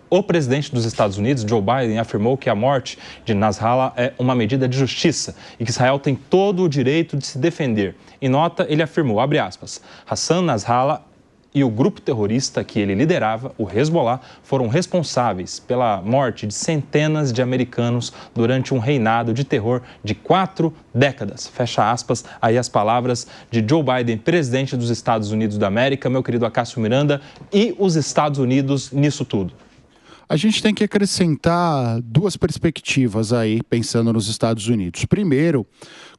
O presidente dos Estados Unidos, Joe Biden, afirmou que a morte de Nasrallah é uma medida de justiça e que Israel tem todo o direito de se defender. Em nota, ele afirmou, abre aspas, Hassan Nasrallah e o grupo terrorista que ele liderava, o Hezbollah, foram responsáveis pela morte de centenas de americanos durante um reinado de terror de 4 décadas. Fecha aspas, aí as palavras de Joe Biden, presidente dos Estados Unidos da América, meu querido Acácio Miranda, e os Estados Unidos nisso tudo. A gente tem que acrescentar duas perspectivas aí, pensando nos Estados Unidos. Primeiro,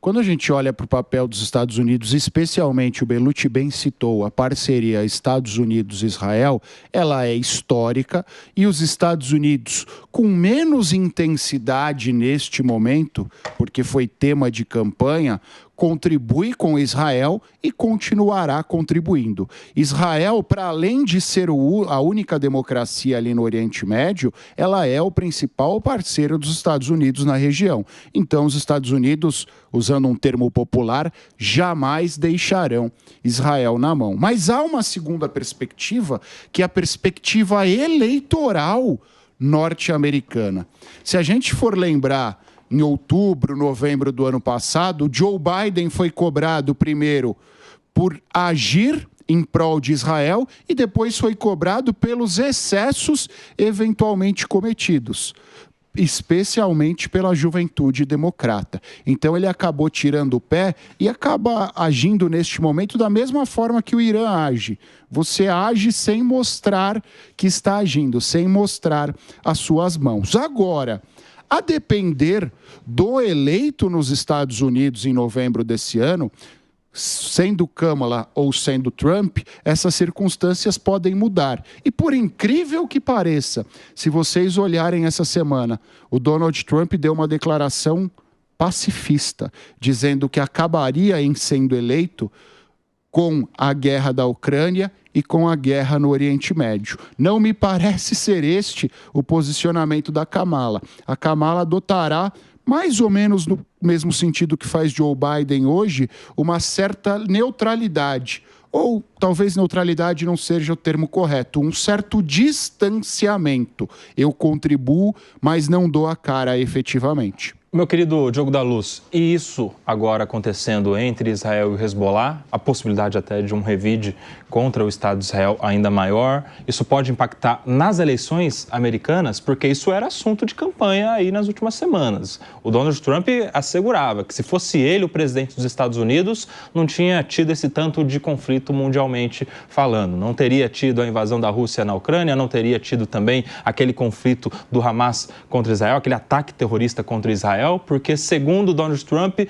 quando a gente olha para o papel dos Estados Unidos, especialmente o Belucci bem citou, a parceria Estados Unidos-Israel, ela é histórica e os Estados Unidos, com menos intensidade neste momento, porque foi tema de campanha, contribui com Israel e continuará contribuindo. Israel, para além de ser a única democracia ali no Oriente Médio, ela é o principal parceiro dos Estados Unidos na região. Então, os Estados Unidos, usando um termo popular, jamais deixarão Israel na mão. Mas há uma segunda perspectiva, que é a perspectiva eleitoral norte-americana. Se a gente for lembrar, em outubro, novembro do ano passado, Joe Biden foi cobrado primeiro por agir em prol de Israel e depois foi cobrado pelos excessos eventualmente cometidos, especialmente pela juventude democrata. Então ele acabou tirando o pé e acaba agindo neste momento da mesma forma que o Irã age. Você age sem mostrar que está agindo, sem mostrar as suas mãos. Agora, a depender do eleito nos Estados Unidos em novembro desse ano, sendo Kamala ou sendo Trump, essas circunstâncias podem mudar. E por incrível que pareça, se vocês olharem essa semana, o Donald Trump deu uma declaração pacifista, dizendo que acabaria em sendo eleito com a guerra da Ucrânia e com a guerra no Oriente Médio. Não me parece ser este o posicionamento da Kamala. A Kamala adotará, mais ou menos no mesmo sentido que faz Joe Biden hoje, uma certa neutralidade. Ou talvez neutralidade não seja o termo correto, um certo distanciamento. Eu contribuo, mas não dou a cara efetivamente. Meu querido Diogo da Luz, e isso agora acontecendo entre Israel e o Hezbollah, a possibilidade até de um revide contra o Estado de Israel ainda maior, isso pode impactar nas eleições americanas, porque isso era assunto de campanha aí nas últimas semanas. O Donald Trump assegurava que se fosse ele o presidente dos Estados Unidos, não tinha tido esse tanto de conflito mundialmente falando. Não teria tido a invasão da Rússia na Ucrânia, não teria tido também aquele conflito do Hamas contra Israel, aquele ataque terrorista contra Israel, porque, segundo Donald Trump,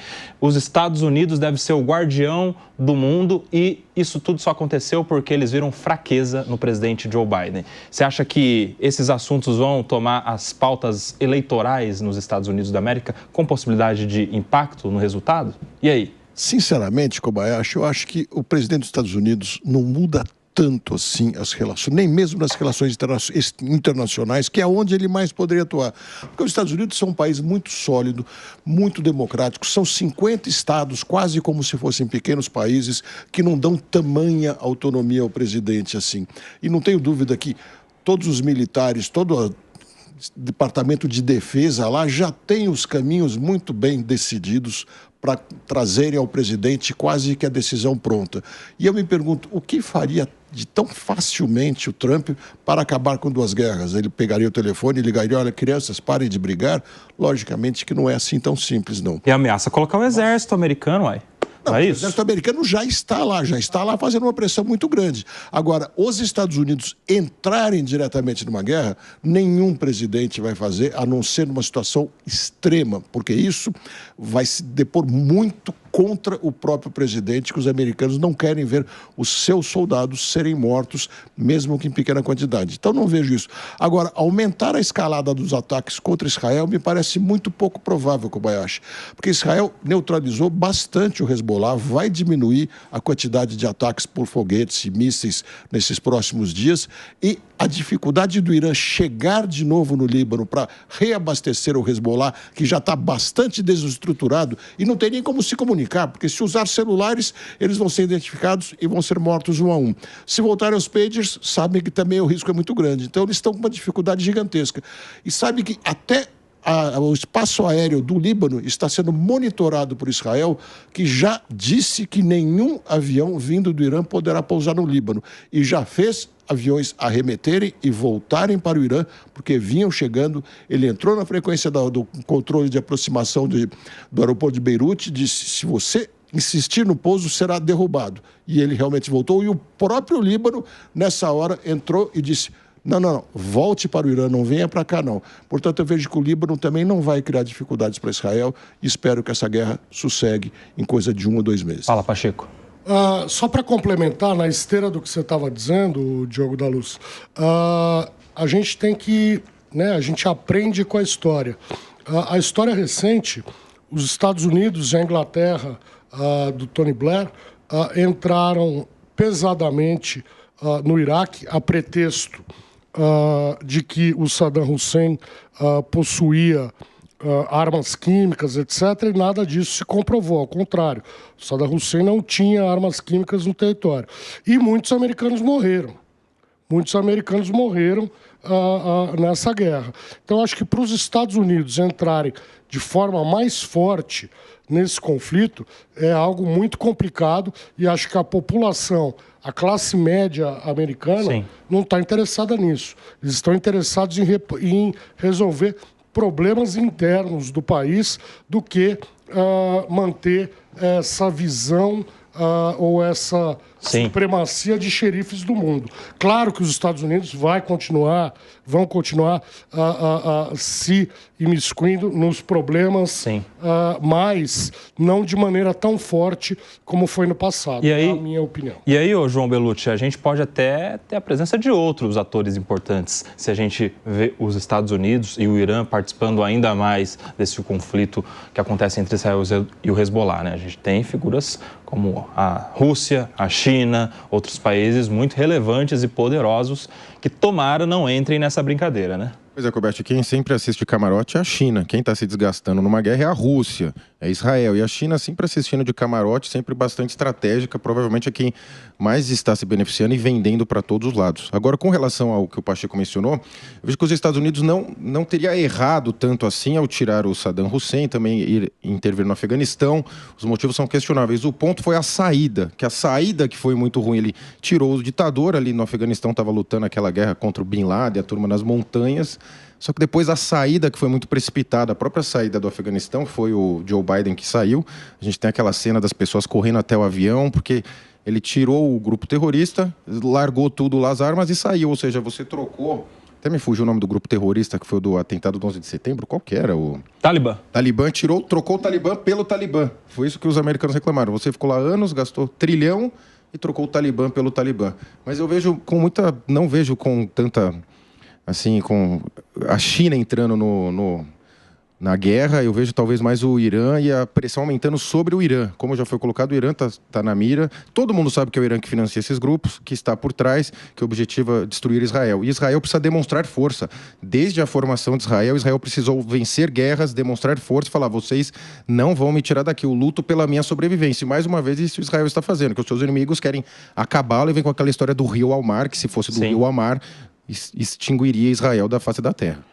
os Estados Unidos devem ser o guardião do mundo e isso tudo só aconteceu porque eles viram fraqueza no presidente Joe Biden. Você acha que esses assuntos vão tomar as pautas eleitorais nos Estados Unidos da América com possibilidade de impacto no resultado? E aí? Sinceramente, Kobayashi, eu acho que o presidente dos Estados Unidos não muda tanto assim as relações, nem mesmo nas relações internacionais, que é onde ele mais poderia atuar. Porque os Estados Unidos são um país muito sólido, muito democrático, são 50 estados, quase como se fossem pequenos países, que não dão tamanha autonomia ao presidente assim. E não tenho dúvida que todos os militares, todo o Departamento de Defesa lá já tem os caminhos muito bem decididos para trazerem ao presidente quase que a decisão pronta. E eu me pergunto, o que faria de tão facilmente o Trump para acabar com 2 guerras? Ele pegaria o telefone e ligaria, olha, crianças, parem de brigar? Logicamente que não é assim tão simples, não. E ameaça colocar o exército americano, uai. Não, o exército americano já está lá fazendo uma pressão muito grande. Agora, os Estados Unidos entrarem diretamente numa guerra, nenhum presidente vai fazer, a não ser numa situação extrema, porque isso vai se depor muito contra o próprio presidente, que os americanos não querem ver os seus soldados serem mortos, mesmo que em pequena quantidade. Então não vejo isso. Agora, aumentar a escalada dos ataques contra Israel me parece muito pouco provável, Kobayashi, porque Israel neutralizou bastante o Hezbollah, vai diminuir a quantidade de ataques por foguetes e mísseis nesses próximos dias e a dificuldade do Irã chegar de novo no Líbano para reabastecer o Hezbollah, que já está bastante desestruturado e não tem nem como se comunicar, porque se usar celulares, eles vão ser identificados e vão ser mortos um a um. Se voltarem aos pagers, sabem que também o risco é muito grande. Então, eles estão com uma dificuldade gigantesca. E sabe que até o espaço aéreo do Líbano está sendo monitorado por Israel, que já disse que nenhum avião vindo do Irã poderá pousar no Líbano. E já fez aviões arremeterem e voltarem para o Irã, porque vinham chegando. Ele entrou na frequência do controle de aproximação do aeroporto de Beirute e disse: se você insistir no pouso, será derrubado. E ele realmente voltou. E o próprio Líbano, nessa hora, entrou e disse: não, volte para o Irã, não venha para cá, não. Portanto, eu vejo que o Líbano também não vai criar dificuldades para Israel e espero que essa guerra sossegue em coisa de 1 ou 2 meses. Fala, Pacheco. Só para complementar, na esteira do que você estava dizendo, Diogo da Luz, a gente tem que... a gente aprende com a história. A história recente, os Estados Unidos e a Inglaterra, do Tony Blair, entraram pesadamente no Iraque a pretexto de que o Saddam Hussein possuía armas químicas, etc., e nada disso se comprovou. Ao contrário, o Saddam Hussein não tinha armas químicas no território. E muitos americanos morreram. Muitos americanos morreram nessa guerra. Então, acho que para os Estados Unidos entrarem de forma mais forte nesse conflito é algo muito complicado e acho que a população, a classe média americana, Sim. não está interessada nisso. Eles estão interessados em resolver problemas internos do país do que manter essa visão ou essa Sim. supremacia de xerifes do mundo. Claro que os Estados Unidos vão continuar se imiscuindo nos problemas, mas não de maneira tão forte como foi no passado, na minha opinião. E aí, João Bellucci, a gente pode até ter a presença de outros atores importantes. Se a gente vê os Estados Unidos e o Irã participando ainda mais desse conflito que acontece entre Israel e o Hezbollah, né? A gente tem figuras como a Rússia, a China, outros países muito relevantes e poderosos que tomara não entrem nessa brincadeira, né? Pois é, Colbert, quem sempre assiste camarote é a China. Quem está se desgastando numa guerra é a Rússia, é Israel. E a China sempre assistindo de camarote, sempre bastante estratégica, provavelmente é quem mais está se beneficiando e vendendo para todos os lados. Agora, com relação ao que o Pacheco mencionou, eu vejo que os Estados Unidos não teria errado tanto assim ao tirar o Saddam Hussein, também ir intervir no Afeganistão. Os motivos são questionáveis. O ponto foi a saída, que foi muito ruim. Ele tirou o ditador ali no Afeganistão, estava lutando aquela guerra contra o Bin Laden, a turma nas montanhas. Só que depois a saída, que foi muito precipitada, a própria saída do Afeganistão, foi o Joe Biden que saiu. A gente tem aquela cena das pessoas correndo até o avião, porque ele tirou o grupo terrorista, largou tudo lá, as armas e saiu. Ou seja, você trocou... Até me fugiu o nome do grupo terrorista, que foi o do atentado do 11 de setembro. Qual que era? O Talibã. Talibã trocou o Talibã pelo Talibã. Foi isso que os americanos reclamaram. Você ficou lá anos, gastou 1 trilhão e trocou o Talibã pelo Talibã. Mas eu vejo com muita... Não vejo com tanta... Assim, com a China entrando na guerra, eu vejo talvez mais o Irã e a pressão aumentando sobre o Irã. Como já foi colocado, o Irã tá na mira. Todo mundo sabe que é o Irã que financia esses grupos, que está por trás, que o objetivo é destruir Israel. E Israel precisa demonstrar força. Desde a formação de Israel, Israel precisou vencer guerras, demonstrar força e falar: vocês não vão me tirar daqui, eu luto pela minha sobrevivência. E mais uma vez isso Israel está fazendo, que os seus inimigos querem acabá-lo e vem com aquela história do rio ao mar, que se fosse do rio ao mar, extinguiria Israel da face da terra.